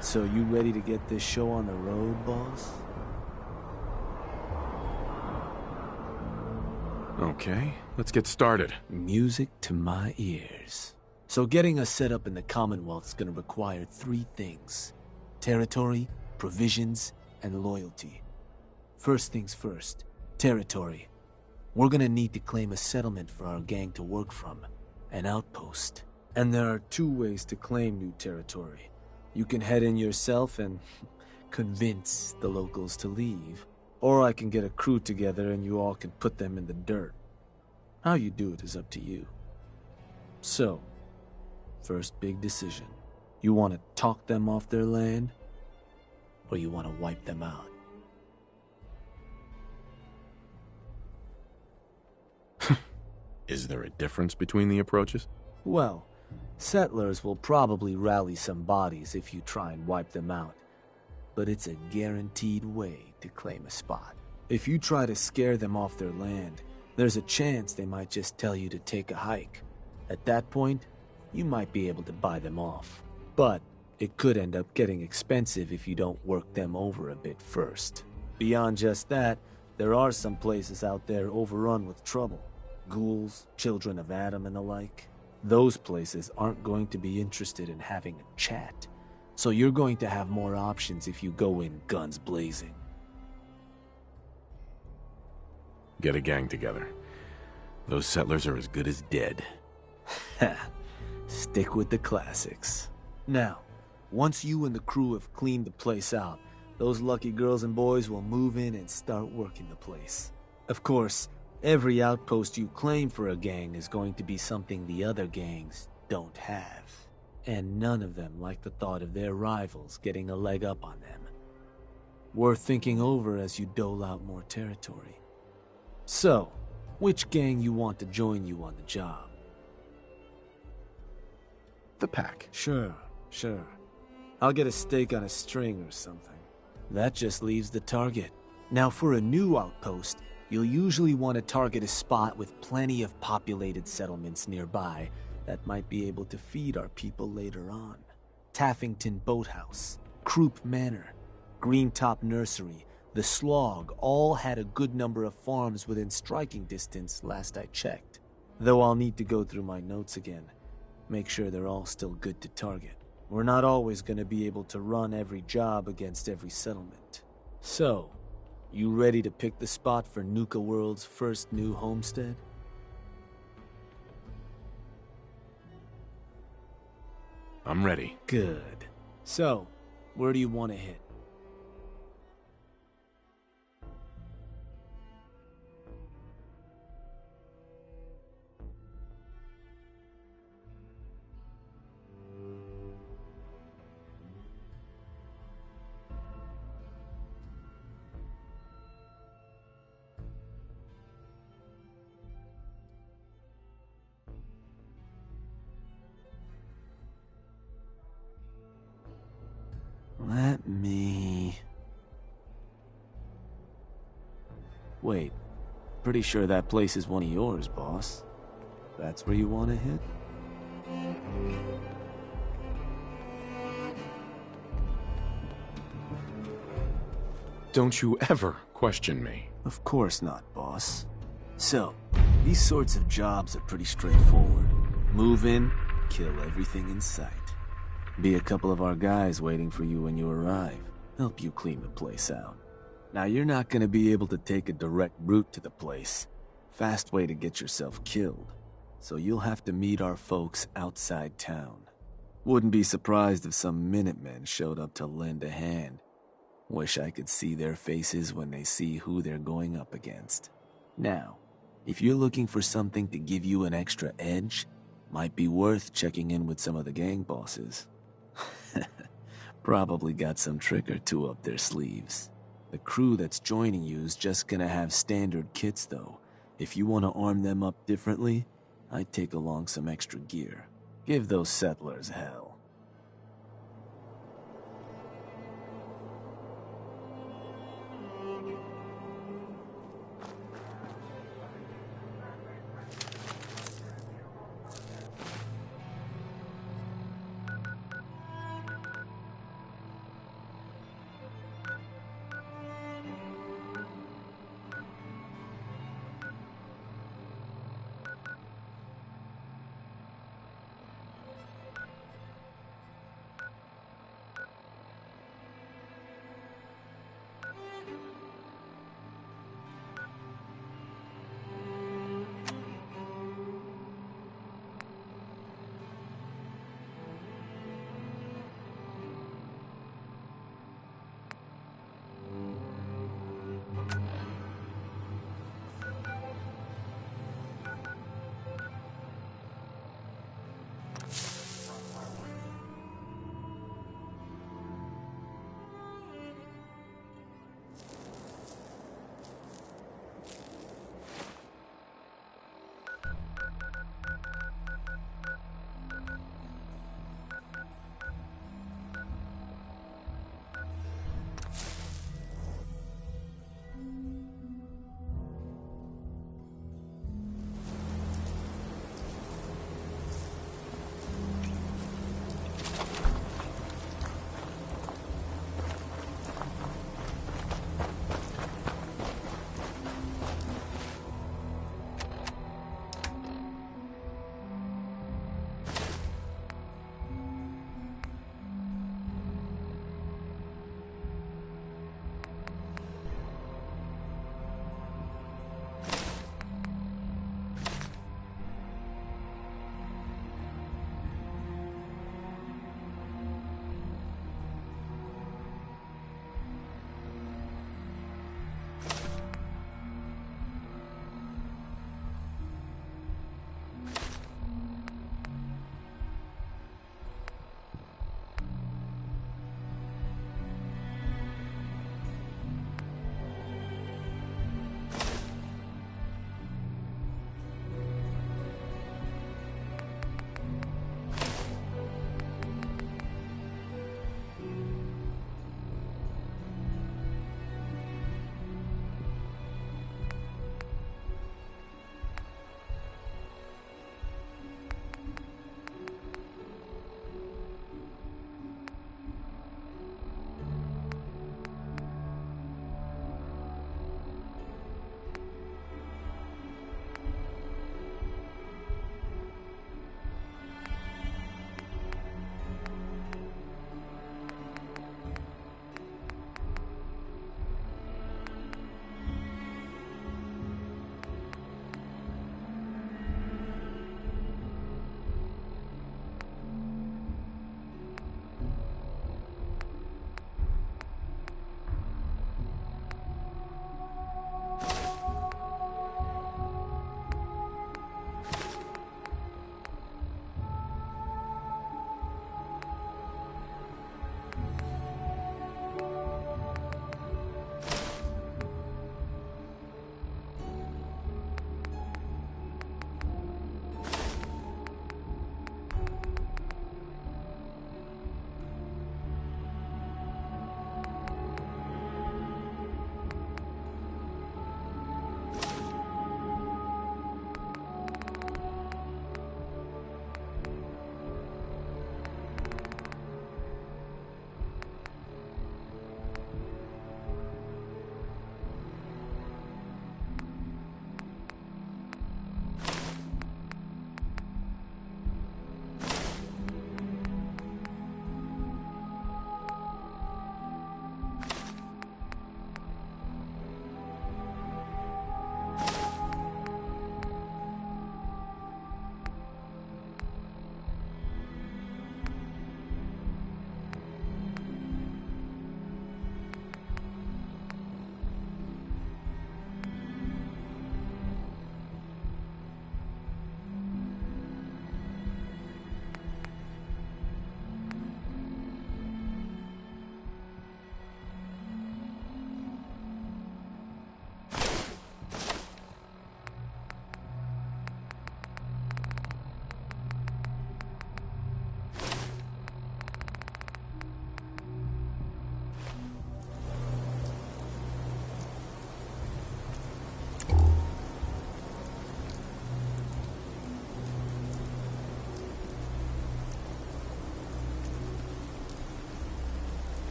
So you ready to get this show on the road, boss? Okay, let's get started. Music to my ears. So getting us set up in the Commonwealth's gonna require 3 things. Territory, provisions, and loyalty. First things first, territory. We're gonna need to claim a settlement for our gang to work from, an outpost. And there are 2 ways to claim new territory. You can head in yourself and convince the locals to leave, or I can get a crew together and you all can put them in the dirt. How you do it is up to you. So, first big decision. You want to talk them off their land, or you want to wipe them out? Is there a difference between the approaches? Well, settlers will probably rally some bodies if you try and wipe them out, but it's a guaranteed way to claim a spot. If you try to scare them off their land, there's a chance they might just tell you to take a hike. At that point, you might be able to buy them off. But it could end up getting expensive if you don't work them over a bit first. Beyond just that, there are some places out there overrun with trouble. Ghouls, children of Adam and the like. Those places aren't going to be interested in having a chat. So you're going to have more options if you go in guns blazing. Get a gang together. Those settlers are as good as dead. Ha! Stick with the classics. Now, once you and the crew have cleaned the place out, those lucky girls and boys will move in and start working the place. Of course, every outpost you claim for a gang is going to be something the other gangs don't have. And none of them like the thought of their rivals getting a leg up on them. Worth thinking over as you dole out more territory. So, which gang you want to join you on the job? The pack. Sure. I'll get a stake on a string or something. That just leaves the target. Now for a new outpost, you'll usually want to target a spot with plenty of populated settlements nearby that might be able to feed our people later on. Taffington Boathouse, Croup Manor, Greentop Nursery, the Slog all had a good number of farms within striking distance last I checked. Though I'll need to go through my notes again. Make sure they're all still good to target. We're not always going to be able to run every job against every settlement. So, you ready to pick the spot for Nuka World's first new homestead? I'm ready. Good. So, where do you want to hit? Let me... Wait, pretty sure that place is one of yours, boss. That's where you want to hit? Don't you ever question me. Of course not, boss. So, these sorts of jobs are pretty straightforward. Move in, kill everything in sight. Be a couple of our guys waiting for you when you arrive. Help you clean the place out. Now, you're not going to be able to take a direct route to the place. Fast way to get yourself killed. So you'll have to meet our folks outside town. Wouldn't be surprised if some Minutemen showed up to lend a hand. Wish I could see their faces when they see who they're going up against. Now, if you're looking for something to give you an extra edge, might be worth checking in with some of the gang bosses. Probably got some trick or two up their sleeves. The crew that's joining you is just gonna have standard kits though. If you want to arm them up differently, I'd take along some extra gear. Give those settlers hell.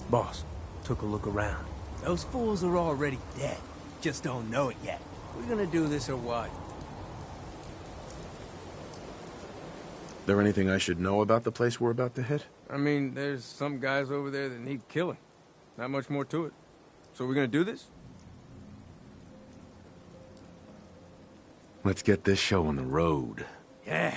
Boss, took a look around. Those fools are already dead. Just don't know it yet. We gonna do this or what? There anything I should know about the place we're about to hit? I mean, there's some guys over there that need killing. Not much more to it. So we're gonna do this? Let's get this show on the road. Yeah.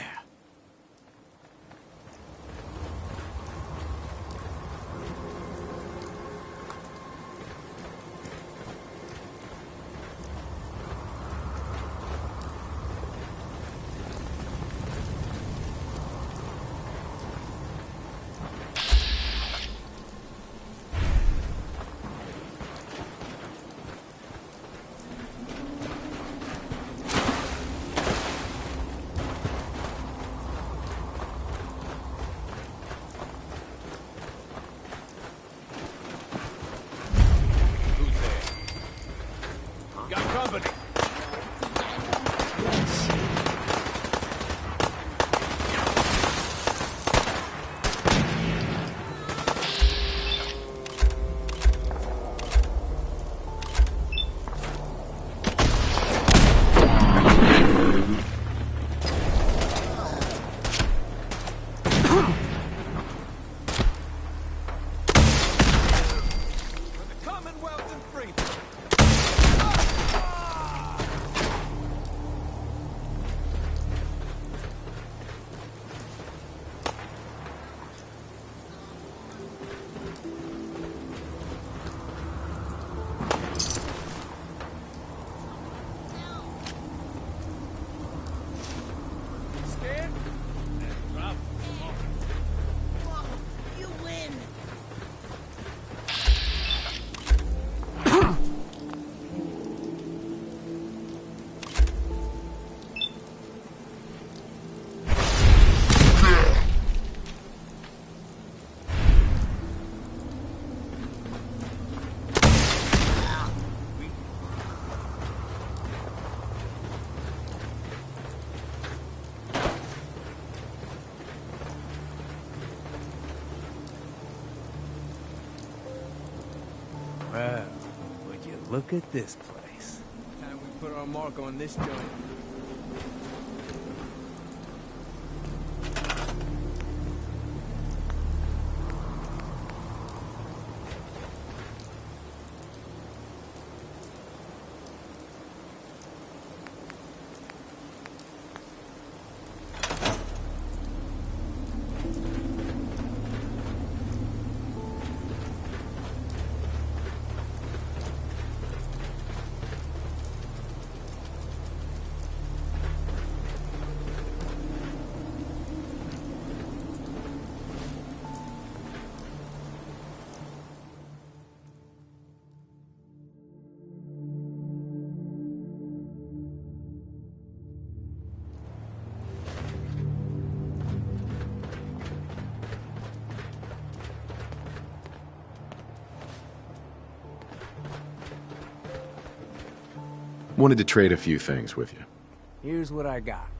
Commonwealth and freedom! Scared? Drop. Whoa, you win! Well, would you look at this place? Time we put our mark on this joint. Wanted to trade a few things with you. Here's what I got.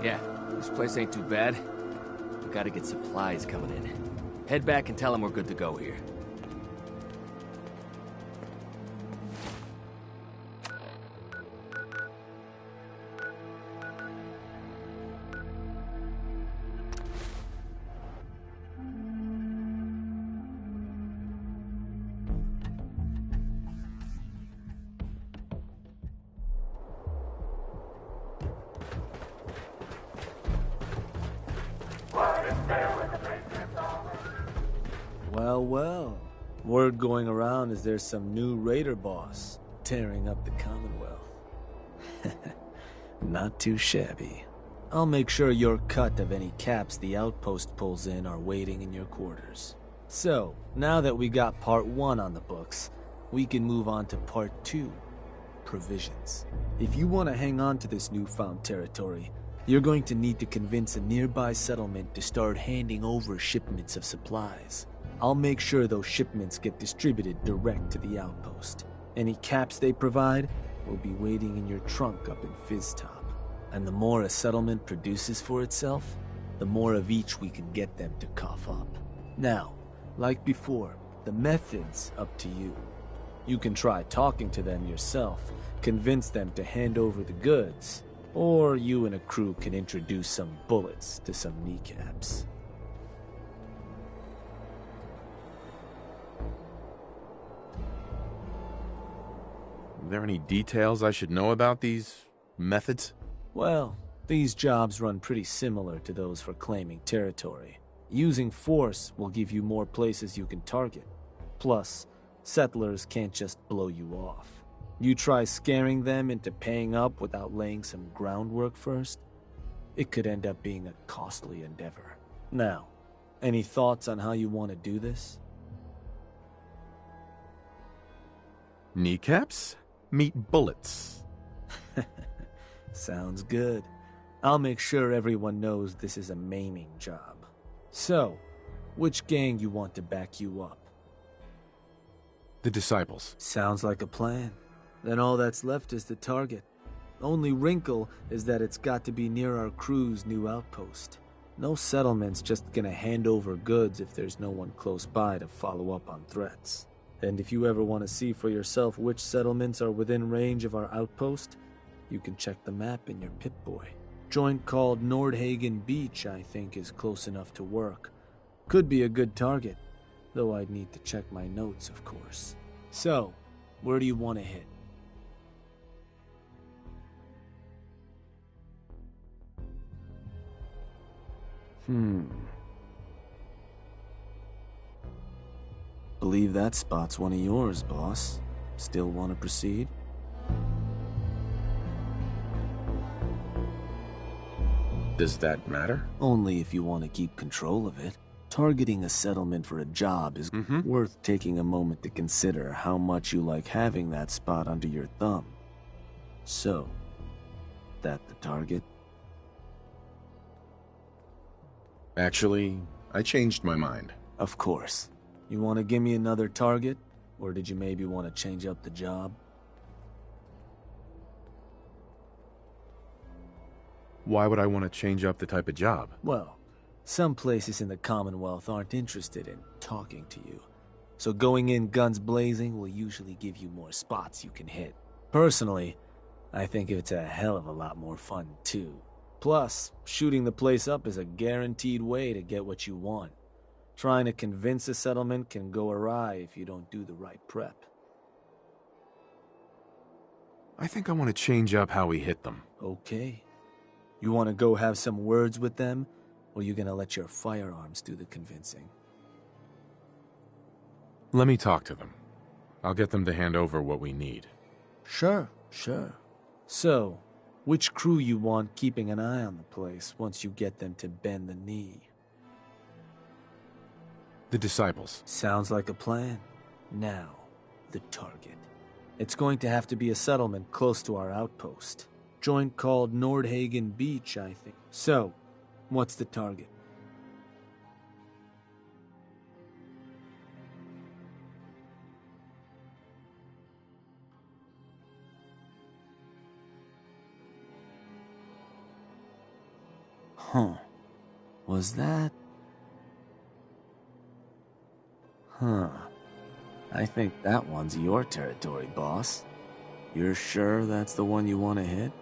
Yeah, this place ain't too bad. We gotta get supplies coming in. Head back and tell them we're good to go here. Well. Word going around is there's some new raider boss tearing up the Commonwealth. Not too shabby. I'll make sure your cut of any caps the outpost pulls in are waiting in your quarters. So, now that we got part 1 on the books, we can move on to part 2, provisions. If you want to hang on to this newfound territory, you're going to need to convince a nearby settlement to start handing over shipments of supplies. I'll make sure those shipments get distributed direct to the outpost. Any caps they provide will be waiting in your trunk up in Fizztop. And the more a settlement produces for itself, the more of each we can get them to cough up. Now, like before, the method's up to you. You can try talking to them yourself, convince them to hand over the goods, or you and a crew can introduce some bullets to some kneecaps. Are there any details I should know about these methods? Well, these jobs run pretty similar to those for claiming territory. Using force will give you more places you can target. Plus, settlers can't just blow you off. You try scaring them into paying up without laying some groundwork first, it could end up being a costly endeavor. Now, any thoughts on how you want to do this? Kneecaps? Meet bullets. Sounds good. I'll make sure everyone knows this is a maiming job. So, which gang you want to back you up? The Disciples. Sounds like a plan. Then all that's left is the target. Only wrinkle is that it's got to be near our crew's new outpost. No settlement's just gonna hand over goods if there's no one close by to follow up on threats. And if you ever want to see for yourself which settlements are within range of our outpost, you can check the map in your Pip-Boy. Joint called Nordhagen Beach, I think, is close enough to work. Could be a good target, though I'd need to check my notes, of course. So, where do you want to hit? Believe that spot's one of yours, boss. Still want to proceed? Does that matter? Only if you want to keep control of it. Targeting a settlement for a job is worth taking a moment to consider how much you like having that spot under your thumb. So, that the target? Actually, I changed my mind. Of course. You want to give me another target? Or did you maybe want to change up the job? Why would I want to change up the type of job? Well, some places in the Commonwealth aren't interested in talking to you. So going in guns blazing will usually give you more spots you can hit. Personally, I think it's a hell of a lot more fun too. Plus, shooting the place up is a guaranteed way to get what you want. Trying to convince a settlement can go awry if you don't do the right prep. I think I want to change up how we hit them. Okay. You want to go have some words with them, or you gonna let your firearms do the convincing? Let me talk to them. I'll get them to hand over what we need. Sure. So, which crew you want keeping an eye on the place once you get them to bend the knee? The Disciples. Sounds like a plan. Now, the target. It's going to have to be a settlement close to our outpost. Joint called Nordhagen Beach, I think. So, what's the target? Huh. Was that? Huh. I think that one's your territory, boss. You're sure that's the one you want to hit?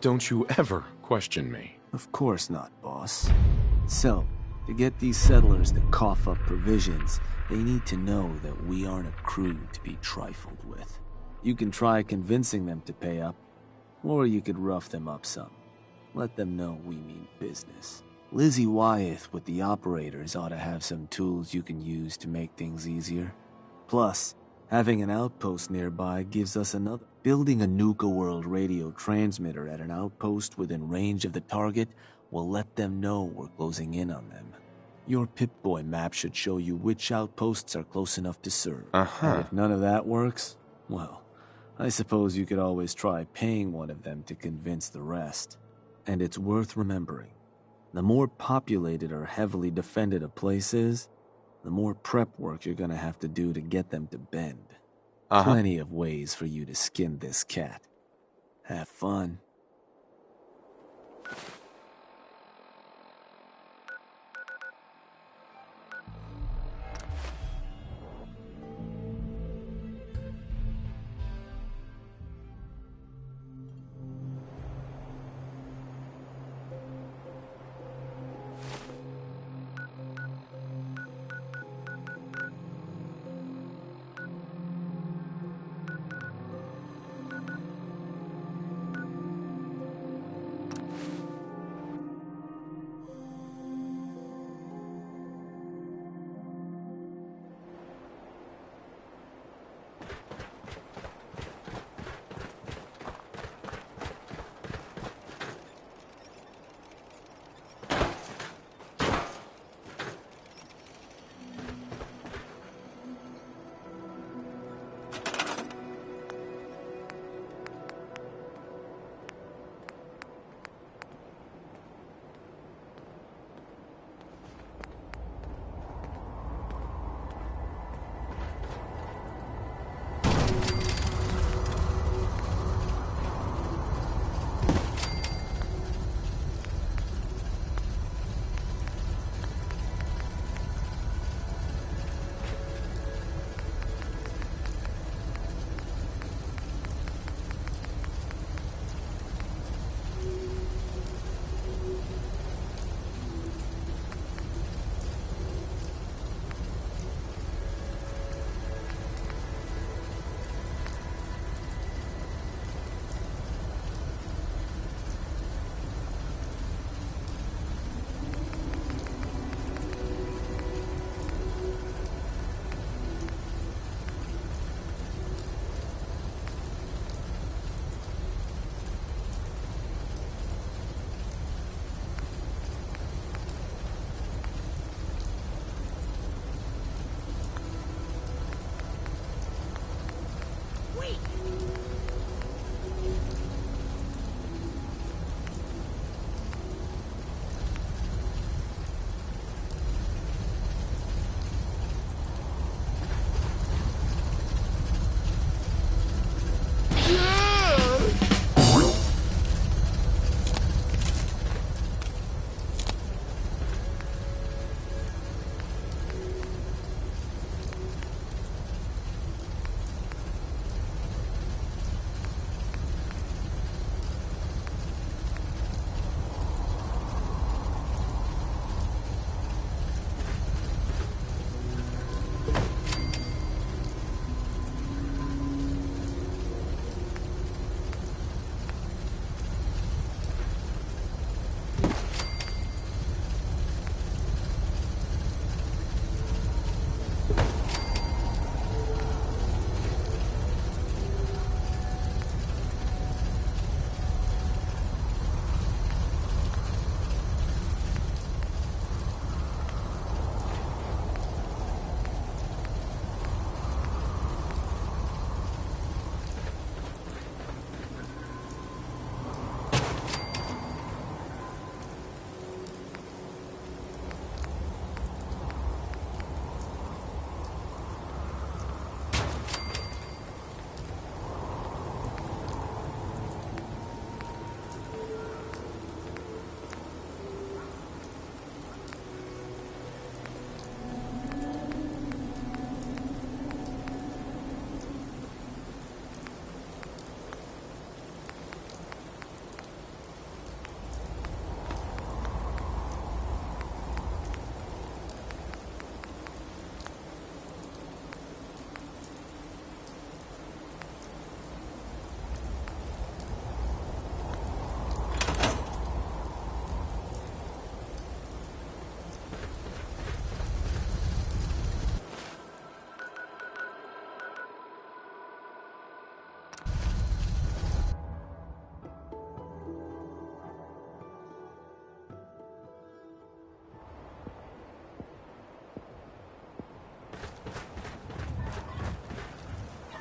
Don't you ever question me. Of course not, boss. So, to get these settlers to cough up provisions, they need to know that we aren't a crew to be trifled with. You can try convincing them to pay up, or you could rough them up some. Let them know we mean business. Lizzie Wyeth with the operators ought to have some tools you can use to make things easier. Plus, having an outpost nearby gives us another. Building a Nuka World radio transmitter at an outpost within range of the target will let them know we're closing in on them. Your Pip-Boy map should show you which outposts are close enough to serve. And if none of that works, well, I suppose you could always try paying one of them to convince the rest. And it's worth remembering, the more populated or heavily defended a place is, the more prep work you're gonna have to do to get them to bend. Plenty of ways for you to skin this cat. Have fun.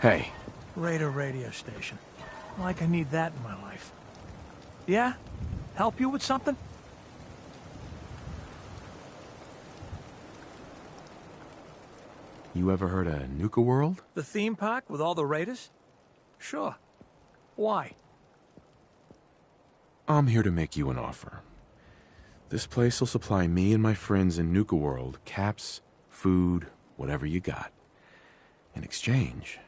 Hey, Raider radio station. Like I need that in my life. Yeah? Help you with something? you ever heard of Nuka World? The theme park with all the raiders? Sure. Why? I'm here to make you an offer. This place will supply me and my friends in Nuka World caps, food, whatever you got. In exchange,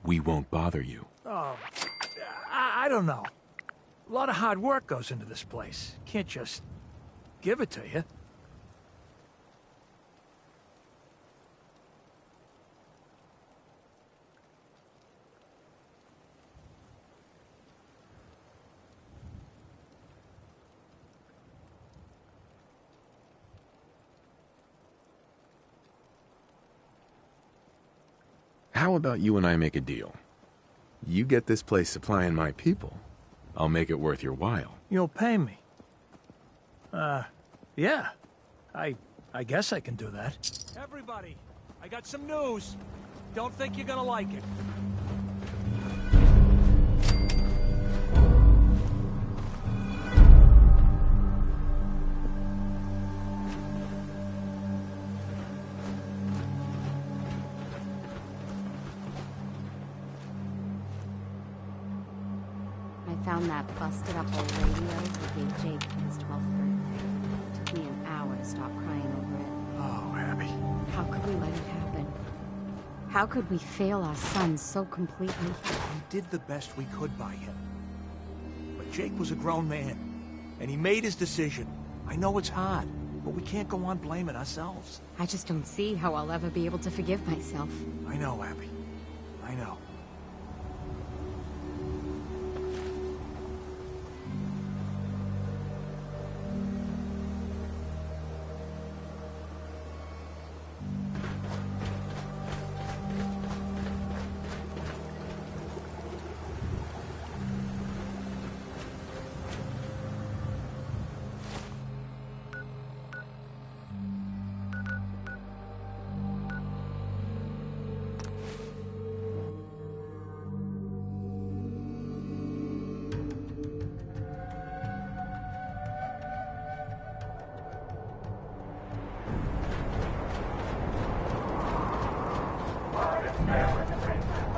we won't bother you. Oh, I don't know. A lot of hard work goes into this place. Can't just give it to you. How about you and I make a deal? You get this place supplying my people. I'll make it worth your while. You'll pay me. Yeah. I guess I can do that. Everybody, I got some news. Don't think you're gonna like it. I found that busted up old radio we gave Jake for his 12th birthday. It took me an hour to stop crying over it. Oh, Abby. How could we let it happen? How could we fail our son so completely? We did the best we could by him. But Jake was a grown man, and he made his decision. I know it's hard, but we can't go on blaming ourselves. I just don't see how I'll ever be able to forgive myself. I know, Abby. I know.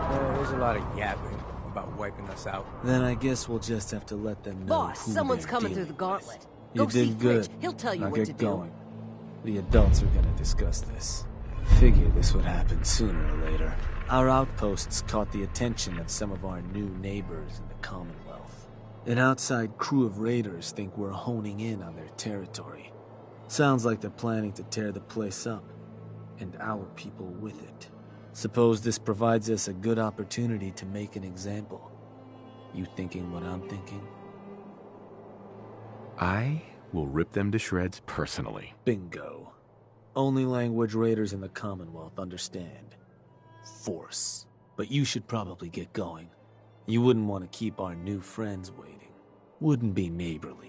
There's a lot of yapping about wiping us out. Then I guess we'll just have to let them know Boss, who someone's they're coming dealing through the gauntlet. with. Go You see did good. Fridge. He'll tell you Now what get to do. going. The adults are gonna discuss this. Figure this would happen sooner or later. Our outposts caught the attention of some of our new neighbors in the Commonwealth. An outside crew of raiders think we're honing in on their territory. Sounds like they're planning to tear the place up, and our people with it. Suppose this provides us a good opportunity to make an example. You thinking what I'm thinking? I will rip them to shreds personally. Bingo. Only language raiders in the Commonwealth understand. Force. But you should probably get going. You wouldn't want to keep our new friends waiting. Wouldn't be neighborly.